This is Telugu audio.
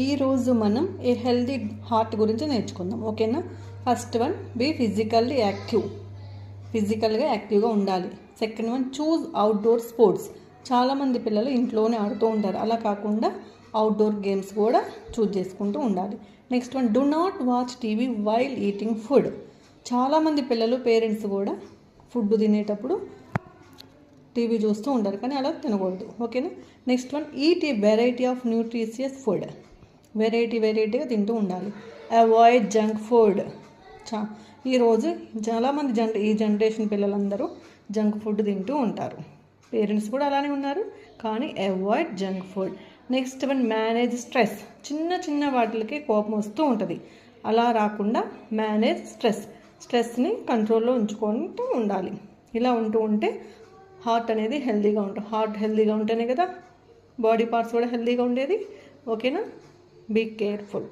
ఈరోజు మనం ఏ హెల్దీ హార్ట్ గురించి నేర్చుకుందాం. ఓకేనా? First one, be physically active. ఫిజికల్గా యాక్టివ్గా ఉండాలి. Second one, choose outdoor sports. చాలామంది పిల్లలు ఇంట్లోనే ఆడుతూ ఉంటారు. అలా కాకుండా అవుట్డోర్ గేమ్స్ కూడా చూజ్ చేసుకుంటూ ఉండాలి. Next one, do not watch TV while eating food. చాలామంది పిల్లలు పేరెంట్స్ కూడా ఫుడ్ తినేటప్పుడు టీవీ చూస్తూ ఉంటారు, కానీ అలా తినకూడదు. ఓకేనా? Next one, eat a variety of nutritious food. వెరైటీగా తింటూ ఉండాలి. Avoid junk food. ఈరోజు చాలామంది ఈ జనరేషన్ పిల్లలందరూ జంక్ ఫుడ్ తింటూ ఉంటారు. పేరెంట్స్ కూడా అలానే ఉన్నారు, కానీ avoid junk food. Next one, manage stress. చిన్న వాటికి కోపం వస్తూ ఉంటుంది. అలా రాకుండా మేనేజ్ స్ట్రెస్ని కంట్రోల్లో ఉంచుకుంటూ ఉండాలి. ఇలా ఉంటే హార్ట్ అనేది హెల్తీగా ఉంటుంది. హార్ట్ హెల్తీగా ఉంటేనే కదా బాడీ పార్ట్స్ కూడా హెల్తీగా ఉండేది. ఓకేనా? Be careful.